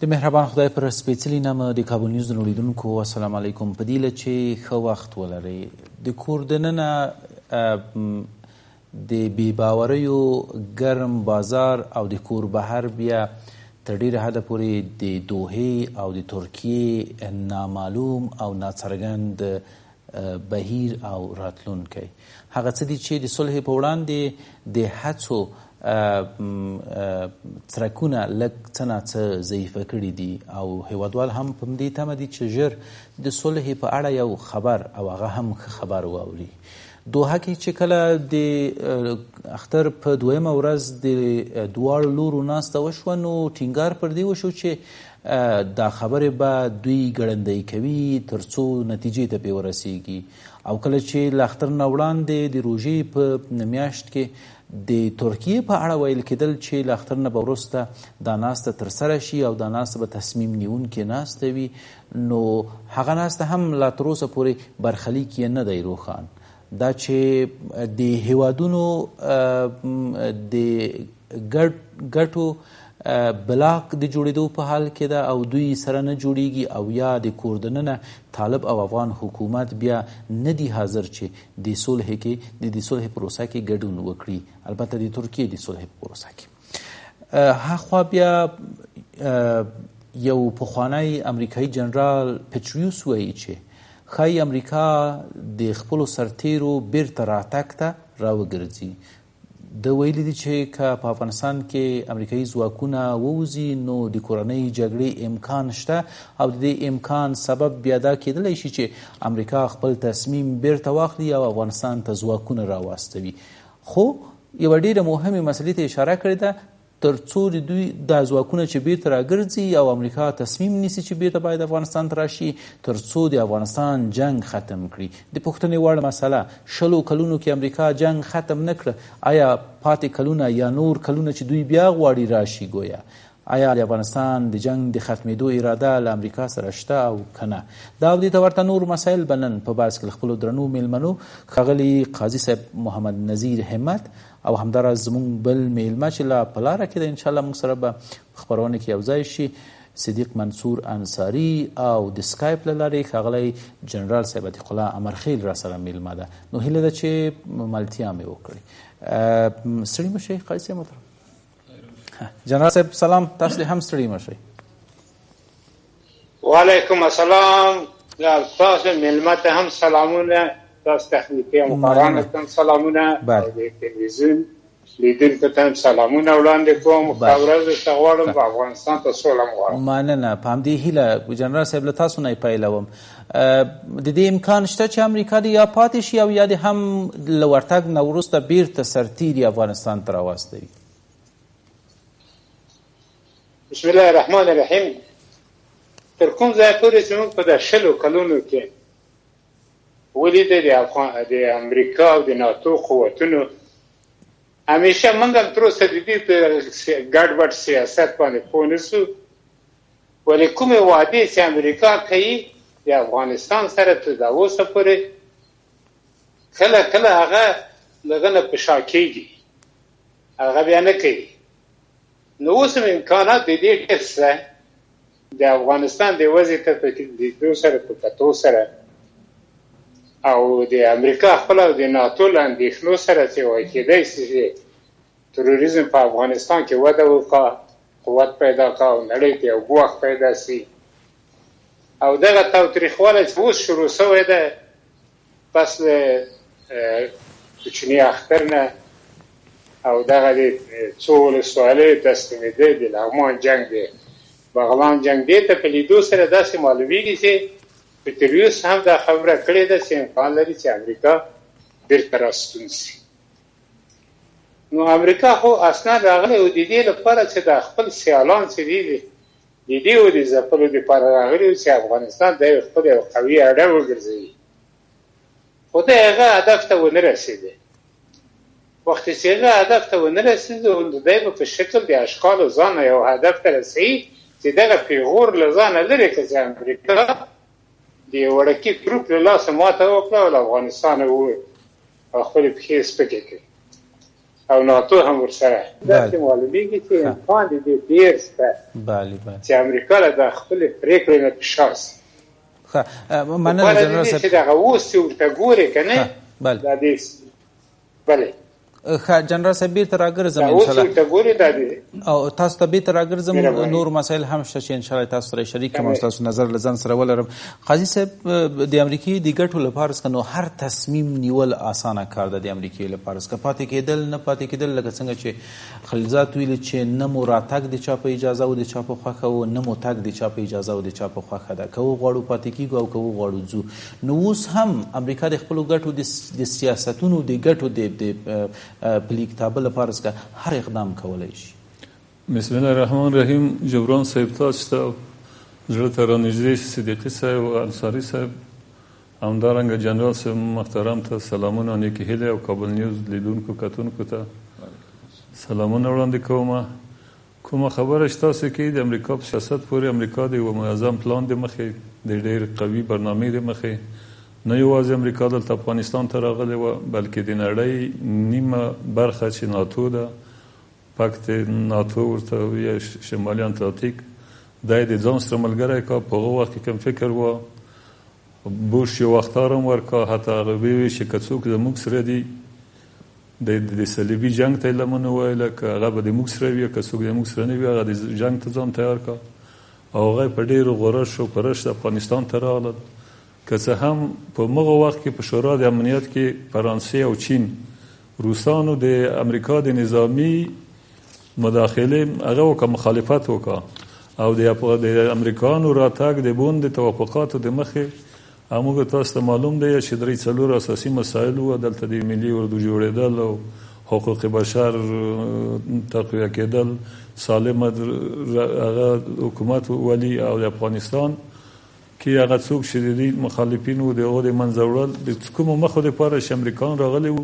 د مهربان خدای پر سپېڅلي نامه د کابل نیوز د نوریدونکو السلام علیکم. په دې هیله چې ښه وخت ولرئ. د کور دننه د بې باوریو ګرم بازار او د کور بهر بیا تر ډېره حده پورې د دوحې او د ترکیې نامعلوم او ناڅرګند بهیر او راتلونکی هغه څه دي چې د صلح په وړاندې د هڅو څرکونه لږ څه ناڅه ضعیفه کړي دي او هیوادوال هم په همدې تمه دي چې ژر د صلح په اړه یو خبر او هغه هم ښه خبر واوري. دوحه کې چې کله د اختر په دویمه ورځ د دواړو لورو ناسته وشوه نو ټینګار پر دې وشو چې دا خبرې به دوی ګړندی کوي تر څو نتیجې ته پرې ورسیږي. او کله چې له اختر نه وړاندې د روژې په میاشت کې د ترکیې په اړه ویل کېدل چې له اختر نه به وروسته دا ناسته ترسره شي او دا ناسته به تصمیم نیونکې ناسته وي، نو هغه ناسته هم لا تر اوسه پورې برخلیک یې نه دی روښان. دا چې د هیوادونو د ګټو بلاک د جوړېدو په حال کې ده او دوی سره نه جوړیږي او یا د کور دننه طالب او افغان حکومت بیا نه دی حاضر چې د صلح کې د صلح پروسه کې ګډون وکړي، البته د ترکیې د صلح پروسه کې. هاخوا بیا یو پخوانی امریکایي جنرال پټریوس وایي چې ښایي امریکا د خپلو سرتیرو بیرته راتګ ته راوګرځي. د ویلي دي چې که په افغانستان کې امریکایي ځواکونه ووځي نو د کورنۍ جګړې امکان شته او د دې امکان سبب بیا دا کېدلی شي چې امریکا خپل تصمیم بیرته واخلي او افغانستان ته ځواکونه راواستوي. خو یوه ډېره مهمې مسلې ته اشاره کړې ده، تر څو د دوی دا ځواکونه چې بیرته راګرځي او امریکا تصمیم نیسي چې بیرته باید افغانستان ته راشي، تر څو د افغانستان جنگ ختم کړي. د پوښتنې وړ مسله 20 کلونو کې امریکا جنگ ختم نه کړه، آیا پاتې کلونه یا نور کلونه چې دوی بیا غواړي راشي ګویا آیا د افغانستان د جنگ د ختمېدو اراده له امریکا سره شته او که نه؟ دا او دې ته ورته نور مسایل به نن په بحث کې خپلو درنو میلمنو ښاغلي قاضي صاحب محمد نظیر همت او همداراز زموږ بل میلمه چې لا په لاره کې ده انشاءالله موږ سره به په خپرونه کې یوځای شي، صدیق منصور انصاري او د سکایپ له لارې ښاغلی جنرال صاحب عتیق الله امرخیل را سره میلمه ده. نو هیله ده چې ملتیا مې وکړي. ستړي مه شئ قاضي صاحب محترم. جنرال صاحب سلام، تاسو دې هم ستړي مه شئ. وعلیکم السلام. تاسو میلمه ته هم سلامونه، تاسو تخنیکي مقررانو ته سلامونه، د تلویزیون لیدونکو ته هم سلامونه وړاندې کوم. ښه ورځ ته غواړم، په افغانستان ته سوله غواړم. مننه. په همدې هیله جنرال صاحب له تاسو نه یې پیلوم. د دې امکان شته چې امریکا دې یا پاتې شي او یا دې هم له ورتګ نه وروسته بیرته سرتیري افغانستان ته راواستوي؟ بسم الله الرحمن الرحیم. تر کوم ځای پورې چې موږ په د 20 کلونو کې ولیدې د امریکا او د ناتو قوتونو همیشه موږ هم تر اوسه د دې په ګډوډ سیاست باندې پوه نه سو، ولې کومې وعدې چې امریکا کوي د افغانستان سره تر دا اوسه پورې کله کله هغه لږ نه په شا کېږي، هغه بیا نه کوي. نو اوس هم امکانات د دې ډېر شته د افغانستان د وضع ته په لیدو سره په کتو سره او د امریکا خپل او د ناتو له اندېښنو سره چې وایي کېدای شي چې تروریزم په افغانستان کې وده وکړي، قوت پیدا کړي او نړۍ ته یو ګواښ پیدا شي. او دغه تاوتریخوالی چې اوس شروع شوی ده پس له کوچني اختر نه او دغه د څو ولسوالۍ تسلیمېدی د لغمان جنګ دی بغلان جنګ دی ته په لیدو سره داسې معلومیږي چې پټریوس هم دا خبره کړې ده چې امکان لري چې امریکا بیرته راستون شي. نو امریکا خو اصلا راغلی و د دې لپاره چې د خپل سیالان چې دي د دې و د ځپلو دپاره راغلي و چې افغانستان د یو خپل یو قوي اډه وګرځوي، خو د هغه هدف ته ونه رسېدی. وخت چې هغه هدف ته ونه رسېدی نو دی به په شکل د اشکالو ځان یو هدف ته رسوي چې دغه پیغور له ځانه لرې کړي چې امریکا د وړکي ګروپ له لاسه ماته وکړه او له افغانستانه ووت او خپلې پښې سپکې کړې. او ناتو هم ورسره داسې معلومیږي چې امکان دې ډېر شته چې امریکا له د خپلې پرېکړې نه فشار شي. مننه جنرال صاحب. چې دغه اوس چې ورته ګورې که نه دا دې بله جنرال صاحب بیرته راګرځم او تاسو ته بیرته راګرځم نور مسایل هم شته چې انشاءالله تاسو سره شریک کړم او تاسو نظر له ځان سره ولرم. قاضي صاحب د امریکې د ګټو لپاره څخه نو هر تصمیم نیول اسانه کار ده د امریکې لپاره څخه پاتې کېدل نه پاتې کېدل لکه څنګه چې خلیلزاد ویلي چې نه مو راتګ د چا په اجازه او د چا په خوښه او نه مو تګ د چا په اجازه او د چا په خوښه ده که وغواړو پاتې کېږو او که وغواړو ځو. نو اوس هم امریکا د خپلو ګټو د سیاستونو د ګټو د پلیک تابل لپاره څخه هر اقدام کولی شي. بسم الله الرحمن الرحیم. جبران صاحب تاسو ته زړه ته رانږدې صدیقي صاحب او انصاري صاحب همدارنګه جنرال صاحب محترم ته سلامونه او نیکې هیلې او کابل نیوز لیدونکو کتونکو ته سلامونه وړاندې کوم. کومه خبره چې تاسو کې د امریکا په سیاست پورې امریکا د یو منظم پلان د مخې د ډېر قوي برنامې د مخې نه یوازې امریکا دلته افغانستان ته راغلی وه بلکې د نړۍ نیمه برخه چې ناتو ده پکت ناتو ورته یا شمالي اتلانتیک دا یې د ځان سره ملګری کا. په هغه وخت کې کوم فکر وه بوش یو اخطار هم ورکا حتی هغه ویې چې که څوک زموږ سره دي د صلیبي جنګ ته یې لمن وویله که هغه به د موږ سره وي که څوک د موږ سره نه وي هغه د جنګ ته ځان تیار کا. او هغه په ډېرو غرش او پرش افغانستان ته راغلل. که څه هم په مغه وخت کې په شورا د امنیت کې فرانسې او چین روسانو د امریکا د نظامی مداخله هغه وکړه مخالفت وکړه او د امریکایانو راتګ د بون د توافقاتو د مخې هموږ تاسو ته معلوم دی چې درې څلور اساسي مسایل وو دلته د ملي اردو جوړېدل او حقوق بشر تقویه کېدل سالم هغه حکومت ولی او د افغانستان کې هغه څوک چې د مخالفین وو د هغو د منځه وړل د کومو مخو دپاره چې امریکایان راغلي وو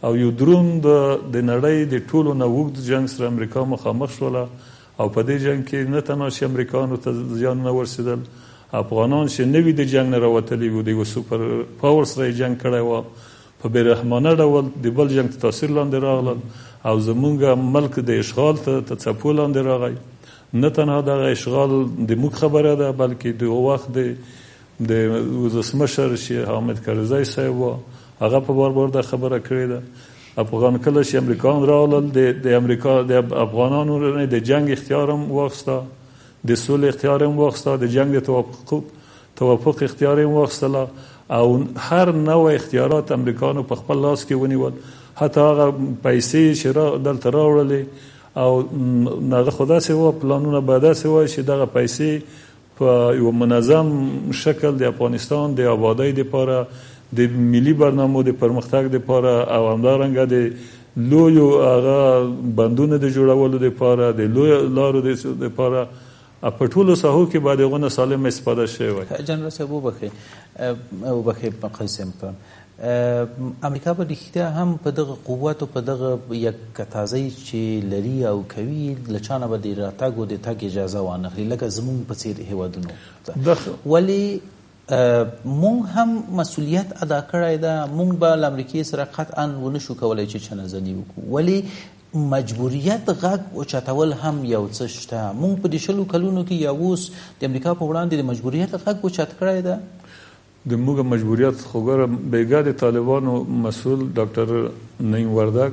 او یو دروند د نړۍ د ټولو نه اوږد جنګ سره امریکا مخامخ شوله او په دې جنګ کې نه تنها چې امریکایانو ته زیانونه ورسېدل افغانان چې نوي د جنګ نه راوتلي وو د یوه سوپر پاور سره یې جنګ کړی وه په بېرحمانه ډول د بل جنګ ته تاثیر لاندې راغلل او زمونږ ملک د اشغال ته څپو لاندې راغی. نه تنها دغه اشغال د موږ خبره ده بلکې د وخت د ولسمشر چې حامد کرزی صاحب و هغه په بار بار دا خبره کړې ده. افغان کله چې امریکایان راغلل د امریکا د افغانانو نه د جنګ اختیار هم واخیسته د سولې اختیار هم واخیسته د جنګ د توافق اختیار هم واخیستله او هر نوع اختیارات امریکایانو په خپل لاس کې ونیول. حتی هغه پیسې چې دلته راوړلې او هغه خو داسې وه پلانونه به داسې وای چې دغه پیسې په یو منظم شکل د افغانستان د آبادۍ دپاره د ملي برنامو د پرمختګ دپاره او همدارنګه د لویو هغه بندونو د جوړولو دپاره د لویو لارو دپاره په ټولو ساحو کې باید هغونه سالم استفاده شوی وای. جنرال صاحب وبخښئ قاسم خان امریکا به رښتیا هم په دغه قوت او په دغه یک کتازۍ چې لري او کوي له چا نه به د راتګ او د تګ اجازه وانخلي لکه زموږ په څېر هېوادونو ولې مونږ هم مسؤلیت ادا کړی ده. مونږ به له امریکې سره قطعا ونه شو کولی چې چنهزني وکړو ولې مجبوریت غږ اوچتول هم یو څه شته. مونږ په دې 20 کلونو کې یا اوس د امریکا په وړاندې د مجبوریت غږ اوچت کړی ده. د موږ مجبوریت خو ګوره بیګا د طالبانو مسؤل ډاکټر نعیم وردګ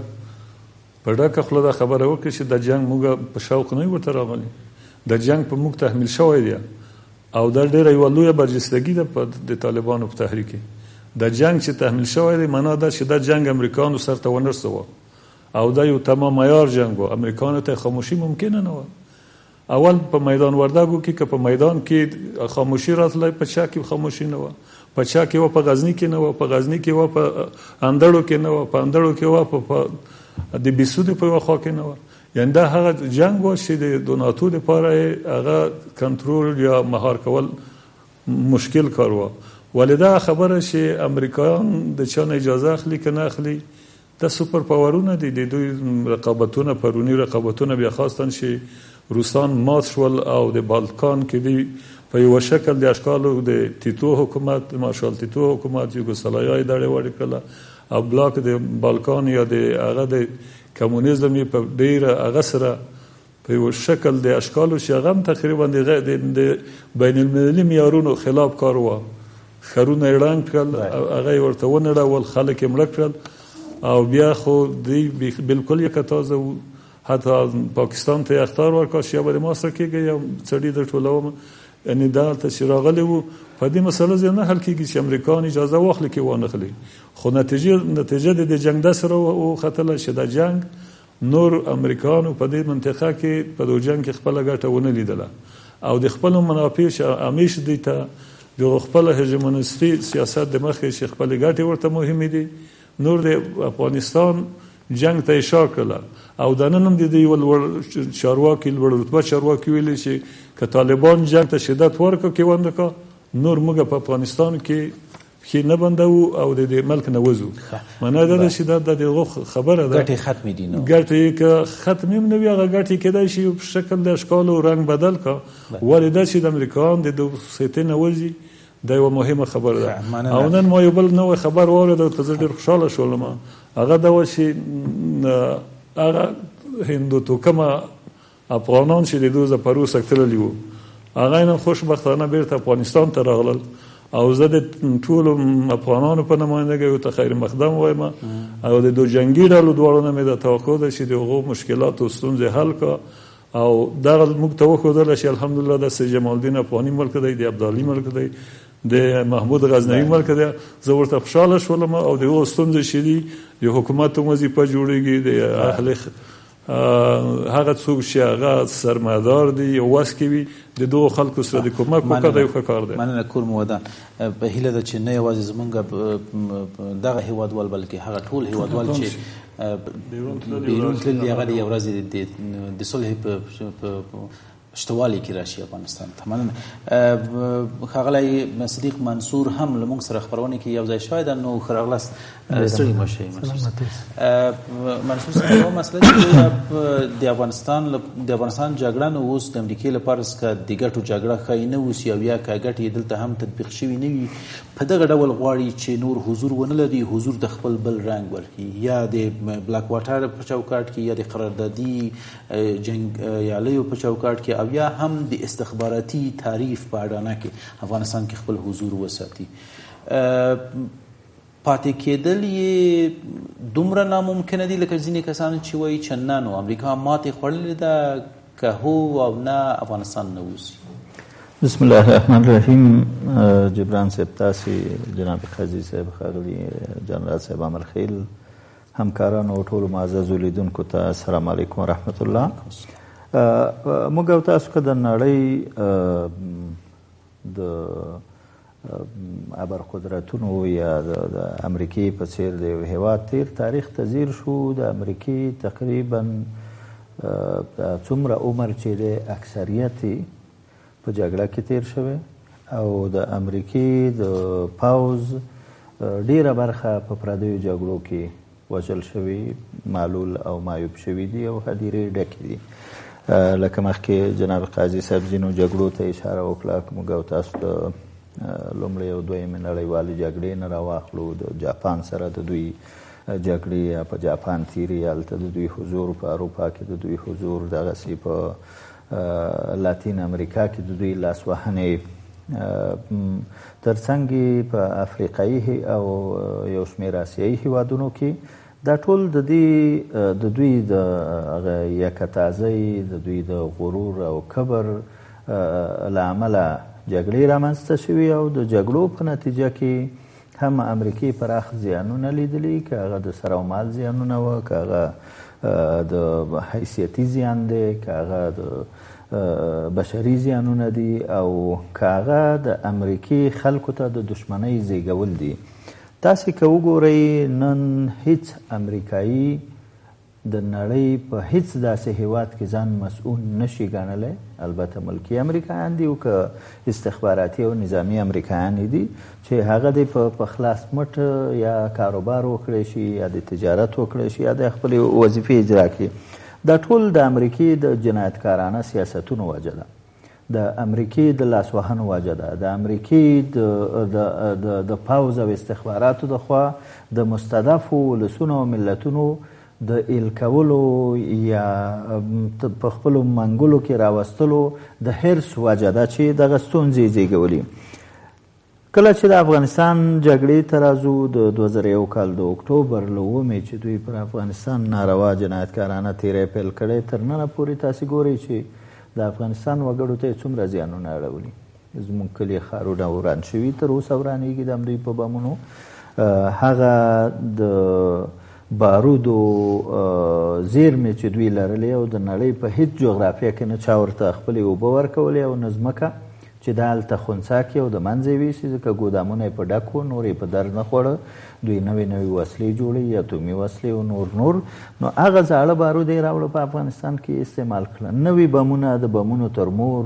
په ډکه خوله دا خبره وکړه چې د جنګ موږ په شوق نه ورته راغلي د جنګ په موږ تحمیل شوی دی او دا ډېره یوه لویه برجستګي ده په د طالبانو په تحریک کې. د جنګ چې تحمیل شوی دی معنا دا چې دا جنګ امریکایانو سر ته ونه رسوه او دا یو تمام عیار جنګ و. امریکایانو ته خاموشي ممکنه نه وه. اول په میدان وردګو کې که په میدان کې خاموشي راتلی په چا کې خاموشي نه وه په چا کې وه په غزني کې نه وه په غزني کې وه په اندړو کې نه وه په اندړو کې وه په د بیسودو په یوه خوا کې نه وه. یعنې دا هغه جنګ و چې د ناتو دپاره هغه کنټرول یا مهار کول مشکل کار و. ولې دا خبره چې امریکایان د چا نه اجازه اخلي که نه اخلي دا سوپر پاورونه دي. د دوی رقابتونه پروني رقابتونه بیا خواستن چې روسان مات شول او د بالکان کې دی په یو شکل د اشکالو د تیتو حکومت مارشال تیتو حکومت یوګوسلاویا اداره وړ کړه او بلاک د بالکان یا د هغه د کمونیزم یې په ډېره هغه سره په یو شکل د اشکالو چې هغه هم تقریبا د بین المللي معیارونو خلاف کار و. ښارونه یې ړنګ کړل، هغه یې ورته ونړول، خلک یې مړه کړل او بیا خو دوی بالکل یکه تازه وو. حتی پاکستان ته یې اخطار ورکړ چې یا به د ما سره کېږئ یا سړي در ټولوم. یعنې دلته چې راغلی وو په دې مسله ځای نه حل کېږي چې امریکایان اجازه واخلي کې وانخلي. خو نتیجه د جنګ داسې راوختله چې دا جنګ نور امریکایانو په دې منطقه کې په دې جنګ کې خپله ګټه ونه لیدله او د خپلو منافع چې همیش دوی ته د خپل هژمونیستي سیاست د مخې چې خپلې ګټې ورته مهمې دي، نور د افغانستان جنګ ته اشاره کړله. او دا نن هم د دوی یو لوړ چارواکي، لوړ رتبه چارواکي ویلي چې که طالبان جنګ ته شدت ورکړه کې ونده کا، نور موږ په افغانستان کې پښې نه بندوو او د دې ملک نه وځو. معنا دا ده چې دا د هغو خبره ده، ګټې ختمې دي. نو ګټې که ختمې هم نه وي، هغه ګټې کېدای شي په شکل د اشکالو رنګ بدل کا. ولې دا چې د امریکایان د سیتې نه وځي دا یوه مهمه خبره ده. او نن ما یو بل نوی خبر واورېده ته زه ډېر خوشحاله شولم. هغه دا وه چې هغه هندوتوکمه افغانان چې د دوی زپروسک تللي وو، هغه نن خوشبختانه بیرته افغانستان ته راغلل. او زه د ټولو افغانانو په نمایندګۍ ورته خیر مقدم وایم او د دو جنګي ډلو دواړو نه مې دا توقع ده چې د هغو مشکلاتو ستونزې حل کا. او دغه موږ ته وښودله چې الحمدلله د سید جمال الدین افغاني ملک دی، د عبدالي ملک دی، د محمود غزنوي ملک دی. زه ورته خوشحاله شولم او د هغو ستونزې چې دي د حکومت وظیفه جوړېږي، د اهل هغه څوک چې هغه سرمایه‌دار دي او وس کې وي د دغو خلکو سره د کومک وکړه، دا یو ښه کار دی. مننه کور مو ودان. په هیله ده چې نه یوازې زمونږ دغه هیوادوال بلکې هغه ټول هیوادوال چې بیرون تللي هغه د یو ورځې د صلح په شتوالي کې راشي افغانستان ته. مننه. ښاغلی صدیق منصور هم له موږ سره خپرونې کې یو ځای شوی ده. نو ښه راغلاست. ستړي مه شئ منصور صاحب. یوه مسله چې د افغانستان جګړه نو اوس د امریکې لپاره که د ګټو جګړه ښایي نه اوسي او یا که ګټې دلته هم تطبیق شوي نه وي، په دغه ډول غواړي چې نور حضور ونه لري، حضور د خپل بل رنګ ورکړي، یا د بلاک واټر په چوکاټ کې یا د قراردادي جنګیالیو په چوکاټ کې او یا هم د استخباراتي تعریف په اډانه کې افغانستان کې خپل حضور وساتي. پاتې کېدل یې دومره ناممکنه دي لکه ځینې کسان چې وایي چې نه، نو امریکا ماتې خوړلې ده، که هو او نه افغانستان نه اوسي. بسم الله الرحمن الرحیم. جبران صاحب، تاسې جناب قاضي صاحب، ښاغلي جنرال صاحب امرخیل، همکارانو او ټولو معززو لیدونکو ته السلام علیکم ورحمت الله. موږ او تاسو که د نړۍ د ابرقدرتونو یا د امریکې په څیر د یو هیواد تیر تاریخ ته ځیر شو، د امریکې تقریبا څومره عمر چې د اکثریت په جګړه کې تیر شوی او د امریکې د پوځ ډیره برخه په پردیو جګړو کې وژل شوي، معلول او معیوب شوي دي او هدیرې ډکې دي. لکه مخکې جناب قاضي صاحب ځینو جګړو ته اشاره وکړه. موږ او تاسو د لومړۍ او دویمې نړیوالې جګړې نه راواخلو، د جاپان سره د دوی جګړې یا په جاپان تیرې، هلته د دوی حضور، په اروپا کې د دوی حضور، دغسې په لاتین امریکا کې د دوی لاسوهنې، ترڅنګ په افریقایي او یو شمېر آسیایي هیوادونو کې دا ټول د دوی د یکتازۍ، د دوی د غرور او کبر له امله جګړې رامنځته شوي او د جګړو په نتیجه کې هم امریکې پراخ زیانونه لیدلي، که هغه د سر او مال زیانونه وه، که هغه د حیثیتي زیان دی، که هغه د بشري زیانونه دي، او که هغه د امریکې خلکو ته د دشمنۍ زیږول دي. تاسې که وګورئ نن هیڅ امریکایي د نړۍ په هیڅ داسې هیواد کې ځان مسؤول نشي ګڼلی، البته ملکي امریکایان دي او که استخباراتي او نظامي امریکایان دي چې هغه دې په خلاص مټ یا کاروبار وکړی شي یا د تجارت وکړی شي یا د خپلې وظیفې اجرا کړي. دا ټول د امریکې د جنایتکارانه سیاستونو وجه ده، د امریکې د لاسوهنو وجه ده، د امریکې د پوځ او استخباراتو د خوا د مستضعفو ولسونو او ملتونو د ایل کولو یا په خپلو منګلو کې راوستلو د حرص وجه ده چې دغه ستونزې زیږولي. کله چې د افغانستان جګړې ته راځو د 2001 کال د اکتوبر له 9 چې دوی پر افغانستان ناروا جنایتکارانه تیری پیل کړی، تر ننه پورې تاسې ګورئ چې د افغانستان وګړو ته یې څومره زیانونه اړولي. زموږ کلي ښارونه وران شوي، تر اوسه ورانېږي د همدوی په بمونو. هغه د بارودو زیرمې چې دوی لرلې او د نړۍ په هیڅ جغرافیه کې نه چا ورته خپلې اوبه ورکولې او نه ځمکه چې دا هلته خنثی کړي او د منځه یې ویسي، ځکه ګودامونه یې په ډک وو، نور یې په در نه خوړه. دوی نوې وسلې جوړوي، اتومي وسلې او نور. نو هغه زاړه بارود یې راوړه په افغانستان کې استعمال کړه. نوي بمونه د بمونو تر مور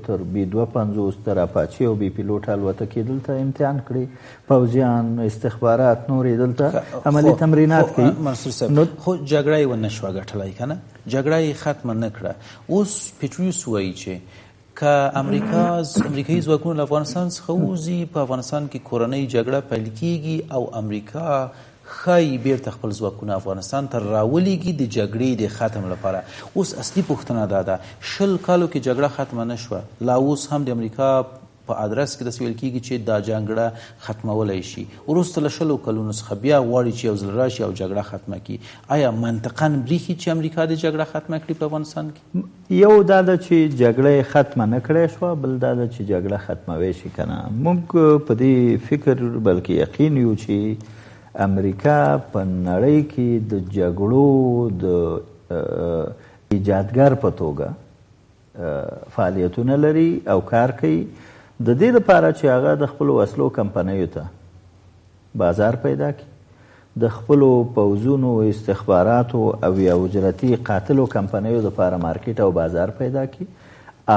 تر B-52 تر اپاچي او بي پیلوټ الوتکې دلته امتحان کړي. پوځیان، استخبارات، نور یې دلته عملي تمرینات کوي. منصور صاحب، خو جګړه یې ونه شوه ګټلی، که نه؟ جګړه یې ختمه نه کړه. اوس پیټریوس وایي چې که امریکایي ځواکونه له افغانستان څخه ووځي، په افغانستان کې کورنۍ جګړه پیل کیږي او امریکا ښایي بیرته خپل ځواکونه افغانستان ته راولېږي د جګړې د ختم لپاره. اوس اصلي پوښتنه دا ده، 20 کالو کې جګړه ختمه نه شوه، لا اوس هم د امریکا په ادرس کې داسې ویل کېږي چې دا جګړه ختمولی شي. وروسته له 20 کلونو څخه بیا غواړي چې یو ځل راشي او جګړه ختمه کړي. آیا منطقاً برېښي چې امریکا د جګړه ختمه کړي په افغانستان کې؟ یو دا ده چې جګړه یې ختمه نه کړی شوه، بل دا ده چې جګړه ختموی شي که نه. موږ په دې فکر بلکې یقین یو چې امریکا په نړۍ کې د جګړو د ایجادګر په توګه فعالیتونه لري او کار کوي، د دې لپاره چې هغه د خپلو وسلو کمپنیو ته بازار پیدا کړي، د خپلو پوځونو، استخباراتو او یا اجرتي قاتلو کمپنیو لپاره مارکیټ او بازار پیدا کړي،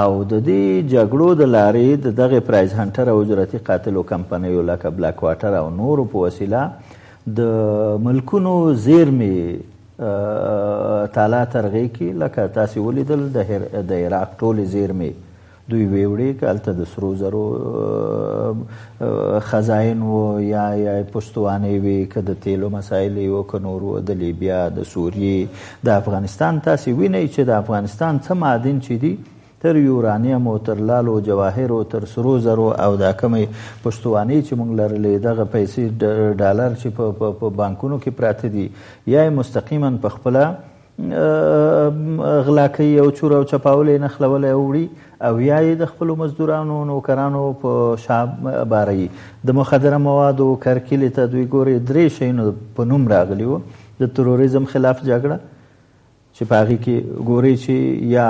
او د دې جګړو د لارې د دغې پرایز هنټر او اجرتي قاتلو کمپنیو لکه بلاک واټر او نورو په وسیله د ملکونو زیرمې تالا ترغې کړي. لکه تاسې ولیدل د عراق ټولې زیرمې دوی ویوړې که هلته د سرو زرو خزاین و یا پشتوانې وي، که د تیلو مسایل وي، که نور و د لیبیا، د سوریې، د افغانستان. تاسې وینئ چې د افغانستان څه معدن چې دي، تر یورانیم او تر لالو جواهر او تر سرو زرو او دا کمې پشتوانې چې موږ لرلې، دغه پیسې ډالر چې په بانکونو کې پراته دي، یا یې مستقیما په خپله غلا کوي او چور او چپاول یې نښلولی وړي، او یا یې د خپلو مزدورانو نوکرانو په شا باروي. د مخدره موادو کرکیلې ته دوی ګورې 3 شیونو په نوم راغلي وو. د تروریزم خلاف جګړه چې په هغې کې ګورئ چې یا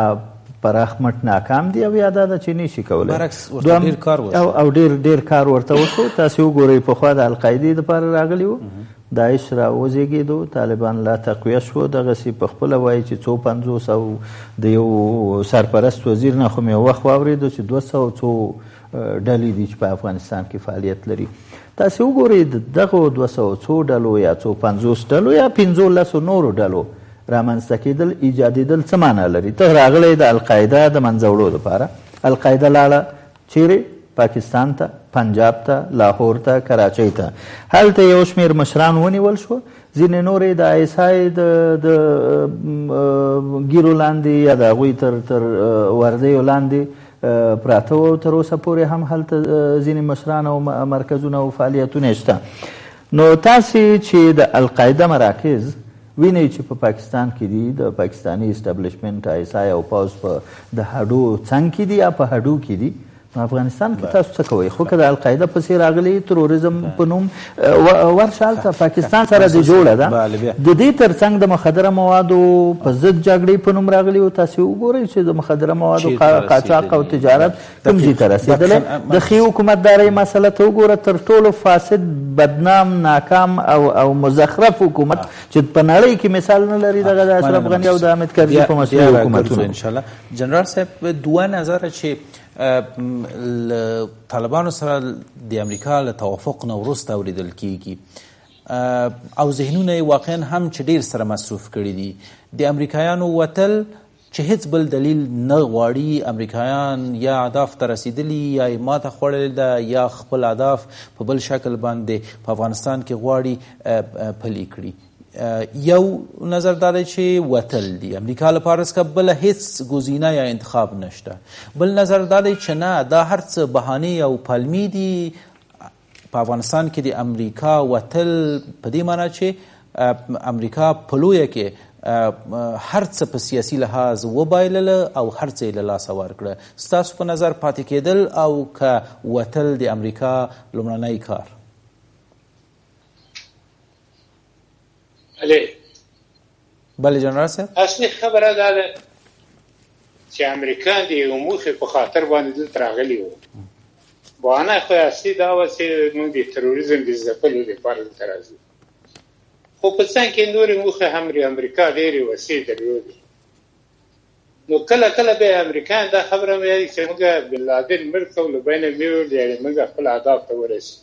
پراخ مټ ناکام دي او یا دا ده چې نشي کولی، او ډېر کار ورته وشو. تاسې وګورئ پخوا د القاعدې دپاره راغلي وو، داعش را وزېږېدو، طالبان لا تقویه شو، دغسې په خپله وایي چې 250 او د یو سرپرست وزیر نه خو مې یو وخت واورېدو چې 200 ډلې دي چې په افغانستان کې فعالیت لري. تاسې وګورئ د دغو 200 ډلو یا 250 ډلو یا 15 نورو ډلو رامنځته کېدل، ایجادېدل څه معنا لري؟ ته راغلی د القاعده د منځه وړو دپاره، القاعده لاړه چیرې؟ پاکستان ته، پنجاب ته، لاهور ته، کراچۍ ته. هلته یو شمېر مشران ونیول شو، ځینې نورې د ISI د ګیرو لاندې یا د هغوی تر وردیو لاندې پراته وو. تر اوسه پورې هم هلته ځینې مشران او مرکزونه او فعالیتونه شته. نو تاسې چې د القاعده مراکز وینئ چې په پاکستان کې دي، د پاکستاني اسټابلیشمنټ ISI او پوځ په د هډو څنګ کې دي یا په هډو کې دي. افغانستان کې تاسو څه کوئ؟ خو که د القاعده پسې راغلي تروریزم په نوم ورشه هلته پاکستان سره د جوړه ده. د دې تر څنګ د مخدره موادو په ضد جګړې په نوم راغلي وو. تاسې وګورئ چې د مخدره موادو قاچاق او تجارت کوم ځای ته رسېدلی. د ښې حکومتدارۍ مسله ته وګوره، تر ټولو فاسد، بدنام، ناکام او مزخرف حکومت چې په نړۍ کې مثال نه لري دغه د اشرف غني او د حامد کرزي په مسلو حکومتونو. انشاءالله جنرال صاحب، 2 نظره چې طالبانو سره د امریکا له توافق نه وروسته اوریدل کیږي او ذهنونه یې واقعا هم چې ډېر سره مصروف کړي دي. د امریکایانو وتل چې هیڅ بل دلیل نه غواړي، امریکایان یا اهداف ته رسیدلي یا یې ماته خوړلې ده یا خپل اهداف په بل شکل باندې په افغانستان کې غواړي پلي کړي. یو نظر دا دی چې وتل دي امریکا لپاره څخه بله هیڅ ګزینه یا انتخاب نشته. بل نظر دا دی چې نه، دا هر څه بهانې او پلمې دي. په افغانستان کې د امریکا وتل په دې معنی چې امریکا په لویه کې هر څه په سیاسي لحاظ وبایلله او هر څه یې له لاسه ورکړه. ستاسو په نظر پاتې کېدل او که وتل د امریکا لومړنی کار؟ بله جنرال صاحب، اصلي خبره دا ده چې امریکایان د یو موخې په خاطر باندې دلته راغلي وو. بهانه خو اصلي دا وه چې موږ د تروریزم د ځپلو لپاره دلته راځو، خو په څنګ کې نورې موخې هم د امریکا ډېرې وسیع درلودې. نو کله کله به امریکایان دا خبره ویلي چې موږ بن لادن مړ کړو، له بینه مې وویل یعنې موږ خپل اهداف ته ورسېږو.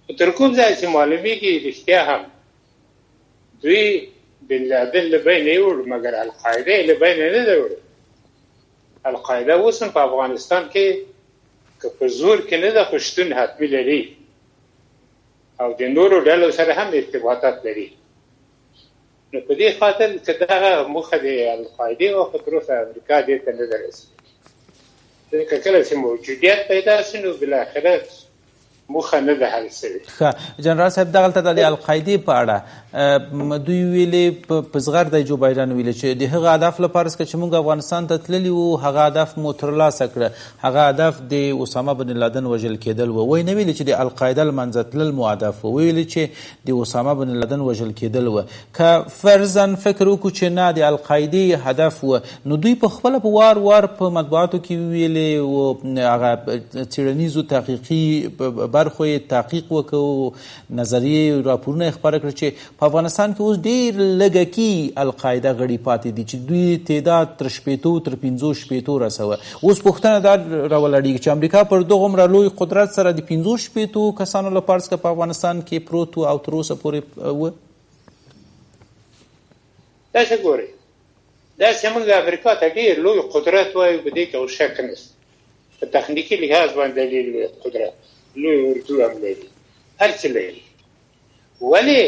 خو تر کوم ځای چې معلومېږي رښتیا هم دوی بن لادن له بینه یې وړو، مګر القاعده یې له بینه نه ده وړې. القاعده اوس هم په افغانستان کې که په زور کې نه ده، خو شتون حتمي لري او د نورو ډلو سره هم ارتباطات لري. نو په دې خاطر که دغه موخه د القاعدې وه، خو تر اوسه امریکا دې ته نه ده رسېدلې. ځکه کله چې موجودیت پیدا شي نو بالاخره موخه نه ده حل شوې. ښه جنرال صاحب، دغلته د القاعدې په اړه دوی ویلې په زغر د جو بایدن ویلې چې د هغه هدف لپاره چې موږ افغانستان ته تللي وو، هغه هدف مو ترلاسه کړه. هغه هدف د اسامه بن لادن وژل کېدل و. وایي نه ویلې چې د القاعده له منځه تلل مو هدف و، ویلې چې د اسامه بن لادن وژل کېدل و. که فرضاً فکر وکړو چې نه د القاعدې هدف و، نو دوی په خپله په وار وار په مطبوعاتو کې ویلې و، هغه څېړنیزو تحقیقي برخو یې تحقیق وکړو، نظریې راپورونه یې خپاره کړل چې په افغانستان کې اوس ډېر لږکي القاعده غړي پاتې دي چې دوی تعداد تر 50 تر 50 رسوه. اوس پوښتنه دا راولاړېږي چې امریکا پر دغومره لوی قدرت سره د 50 کسانو لپاره څخه په افغانستان کې پروت او تر اوسه پورې و. داسې ګورئ، داسې موږ امریکا ته ډېر لوی قدرت وایو، په دې کې اوس شک نشته. په تخنیکي لحاظ باندې ډېر لوی قدرت، لوی اردو هم لري، هر څه لري. ولې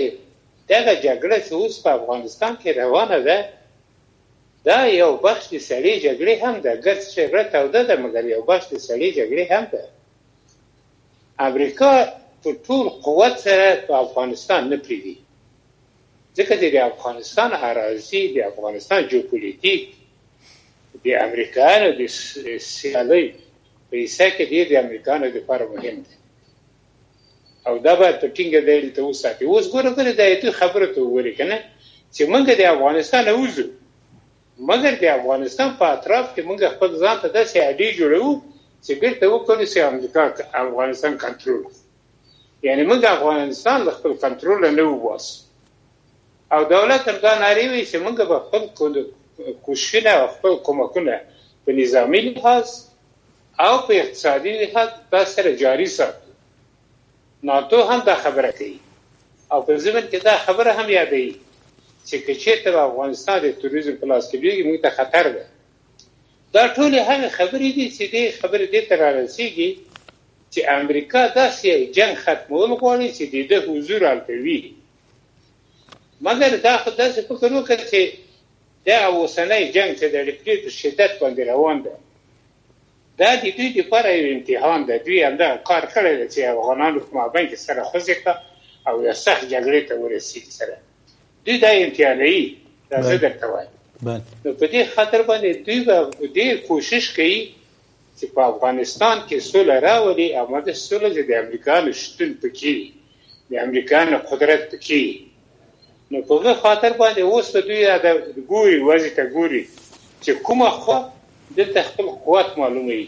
دغه جګړه چې اوس په افغانستان کې روانه ده، دا یو بخش د سړې جګړې هم ده. ګرد شهرت توده ده، مګر یو بخش د سړې جګړې هم ده. امریکا په ټول قوت سره په افغانستان نه پرېږدي، ځکه د افغانستان اراضي، د افغانستان جیوپولیتیک د امریکایانو د سیالۍ په حصه کې ډېر د امریکایانو لپاره مهم دی او دا باید په ټینګه ډول ته وساتي. اوس ګوره دا یې خبره ته وګورئ که نه، چې موږ د افغانستان نه وځو، مګر د افغانستان په اطراف کې موږ خپل ځان ته داسې اډې جوړوو چې بېرته وکړو چې امریکا افغانستان کنټرول، یعنې موږ افغانستان له خپل کنټروله نه وباسو. او دولت هم دا نارې وایي چې موږ به خپل کوششونه او خپل کومکونه په نظامي لحاظ او په اقتصادي لحاظ دا سره جاري ساتو. ناتو هم دا خبره کوي او په ضمن کې دا خبره هم یادوي چې که چېرته به افغانستان د تروریزم په لاس کې لویږي، موږ ته خطر ده. دا ټولې هغه خبرې دي چې دې خبرې دې ته رارسېږي چې امریکا داسې جنګ ختمول غواړي چې د ده حضور هلته وي. مګر دا خو داسې فکر وکړه چې دا اوسنی جنګ چې د ډېر شدت باندې روان ده، دا د دوی لپاره یو امتحان ده. دوی همدغه کار کړی دی چې افغانانو په مابین کې سره خوځې کړه او یو سخت جګړې ته ورسېږي سره. دوی دا امتحانوي، دا زه درته وایم. نو په دې خاطر باندې دوی به ډېر کوشش کوي چې په افغانستان کې سوله راولي او ماده سوله چې د امریکایانو شتون پکې، د امریکایانو قدرت پکې. نو په دې خاطر باندې اوس په دوی ګوري وضع ته ګوري چې کومه خوا دلته خپل قوت معلوموي.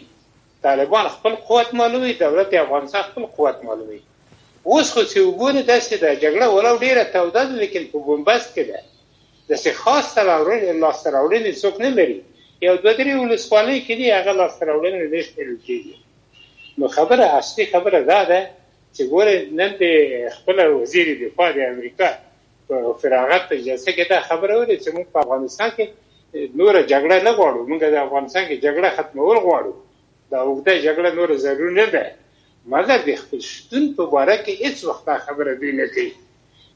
طالبان خپل قوت معلوموي، دولت افغانستان خپل قوت معلوموي. اوس خو چې وګورئ داسې ده جګړه ولو ډېره توده ده، لیکن په بنبست کې ده، داسې خاص لاسته راوړنې څوک نه لري. یو دوه درې ولسوالۍ کې دي، هغه لاسته راوړنې نه شمیرل کېږي. نو خبره اصلي خبره دا ده چې ګورئ نن د خپله وزیر دفاع د امریکا په فراغت په جلسه کې دا خبره ویلې چې موږ په افغانستان کې نوره جګړه نه غواړو، موږ د افغانستان کې جګړه ختمول غواړو، دا اوږده جګړه نوره ضرور نه ده. مګر د خپل شتون په باره کې هېڅ وخت دا خبره دوی نه کوي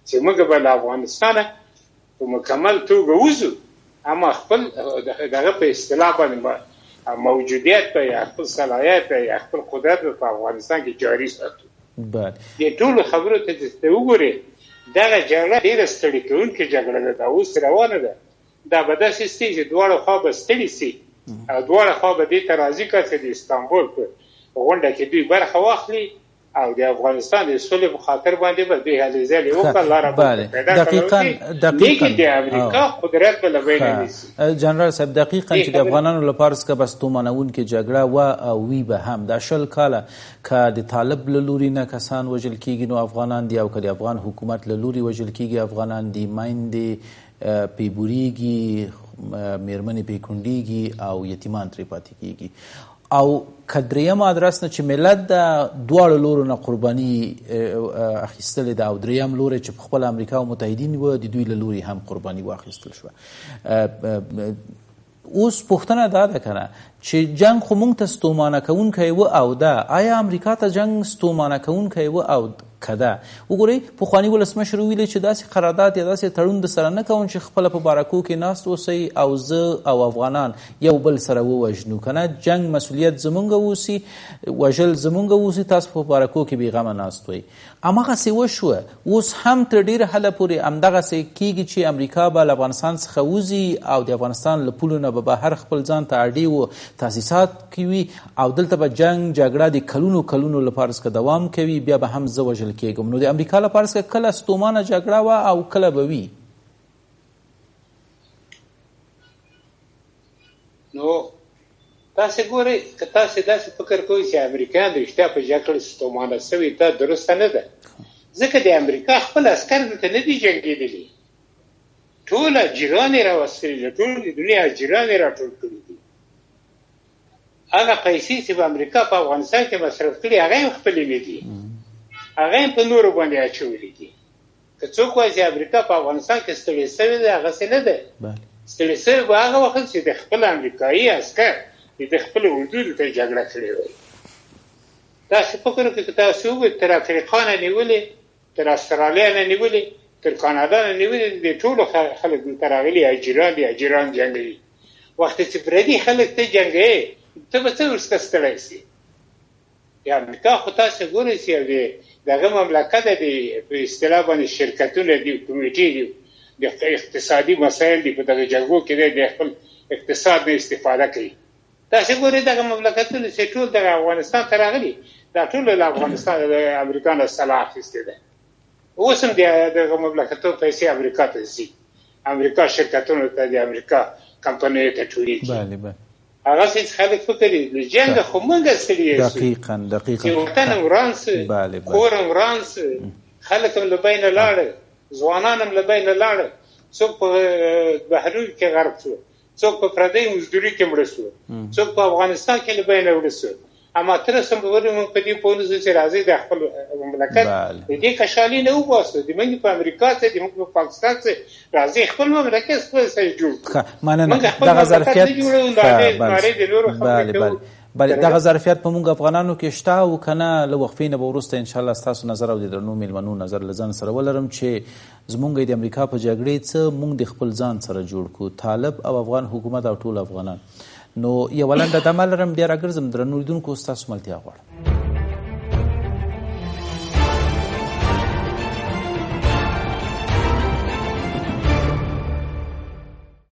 چې موږ به له افغانستانه په مکمل توګه وځو، اما خپل دغه په اصطلاح باندې موجودیت یا خپل صلاحیت یا خپل قدرت په افغانستان کې جاري ساتو. دې ټولو خبرو ته چې وګورې، دغه جګړه ډېره ستړې کوونکې جګړه ده، دا اوس روانه ده. دا به داسې سي چې دواړه خوا به ستړي سي او دواړه خوا به دې ته راضي کړه چې د استانبول په غونډه کې دوی برخه واخلي او د افغانستان د سولې په خاطر باندې به دوی هلې ځلې وکړه، لاره به پیدا کړي. لیکن د امریکا قدرت به له بینه نیسي. جنرال صاحب، دقیقا چې د افغانانو لپاره څخه بس ستومانوونکې جګړه وه او وي به هم. دا 20 کاله که د طالب له لوري نه کسان وژل کېږي نو افغانان دي، او که د افغان حکومت له لوري وژل کېږي افغانان دي، میندې پې بورېږي، میرمنې پې کونډېږي او یتیمان ترې پاتې کېږي. او که درېیم ادرس نه چې ملت د دواړو لورو نه قرباني اخیستلې ده، او درېیم لوری چې پخپله امریکا او متحدین وه د دوی له لوري هم قرباني واخیستل شوه. اوس پوښتنه دا ده که نه چې جنګ خو موږ ته ستومانه کوونکی و او ده، آیا امریکا ته جنګ ستومانه کوونکی و او که ده؟ وګورئ، پخواني ولسمشر وویلې چې داسې قرارداد یا داسې تړون درسره نه کوم چې خپله په بارکو کې ناست اوسئ او زه او افغانان یو بل سره ووژنو، که نه جنګ مسؤلیت زمونږ اوسي، وژل زمونږ اوسي، تاسو په بارکو کې بېغمه ناست وئ. هماغسې وشوه. اوس هم تر ډېره حده پورې همدغسې کېږي چې امریکا به له افغانستان څخه وځي او د افغانستان له پولو نه به بهر خپل ځان ته اډې و تاسیسات کوي او دلته به جنګ جګړه د کلونو کلونو لپاره څخه دوام کوي، بیا به هم زه وژل کېږم. نو د امریکا لپاره څخه کله ستومانه جګړه وه او کله به وي؟ نو تاسې ګورئ، که تاسې داسې فکر کوئ چې امریکایان رښتیا په جګړه ستومانه سوي، دا درسته نه ده. ځکه د امریکا خپل عسکر دلته نه دي جنګېدلي، ټول اجیران یې راوستلي دي، ټول د دنیا اجیران یې راټول کړي دي. هغه پیسې چې په امریکا په افغانستان کې مصرف کړي هغه یې خپلې نه دي، هغه یې په نورو باندې اچولي دي. که څوک وایي چې امریکا په افغانستان کې ستړې سوې ده، هغسې نه ده. ستړې سوې به هغه وخت چې د خپل امریکایي عسکر د خپل حدودو ته جګړه کړې وای. داسې فکر وکړئ که تاسو وګورئ، تر افریقا نه نیولې، تر استرالیا نه نیولې، تر کاناډا نه نیولې، د ټولو خلک دلته راغلي اجیران دي، اجیران جنګوي. وخت چې پردي خلک ته جنګوي، ته به څه ورڅخه ستړی سي؟ د امریکا خو تاسو ګورئ چې دغه مملکت دی په اصطلاح باندې شرکتونه دي، کمیټې دي، د اقتصادي مسایل دي، په دغه جګړو کې دی د خپل اقتصاد نه استفاده کوي. تاسو ګورئ دغه مملکتونه چې ټول دغه افغانستان ته راغلي، دا ټول له افغانستان د امریکا نه سلاح اخیستې ده. اوس هم دغه مملکتونو پیسې امریکا ته ځي، امریکا شرکتونو ته، د امریکا کمپنیو ته ټولېږي. هغسې خلک فکر کوي د جنګ خو موږ ستړي یو، چې وطن هم وران سو، کور هم وران سو، خلک هم له بینه لاړل، ځوانان هم له بینه لاړل، څوک په بهرونو کې غرق شو، څوک په پردۍ مزدوري کې مړه شو، څوک په افغانستان کې له بینه وړه شو. اما تر اوسه موږ په دې پوه نه شو چې راځئ د خپل مملکت د دې کشالي نه وباسو، د موږ په امریکا څخه، د موږ په پاکستان څخه راځئ خپل مملکت خپل سره جوړ کړو. مننه. دغه ظرفیت دغه ظرفیت په موږ افغانانو کې شته او که نه؟ له وقفې نه به وروسته انشاءالله ستاسو نظر او د درنو میلمنو نظر له ځان سره ولرم چې زموږ د امریکا په جګړې څه موږ د خپل ځان سره جوړ کړو، طالب او افغان حکومت او ټول افغانان. نو یوه لنډه دمه لرم، بیا راګرځم. درنو لیدونکو ستاسو ملتیا غواړم.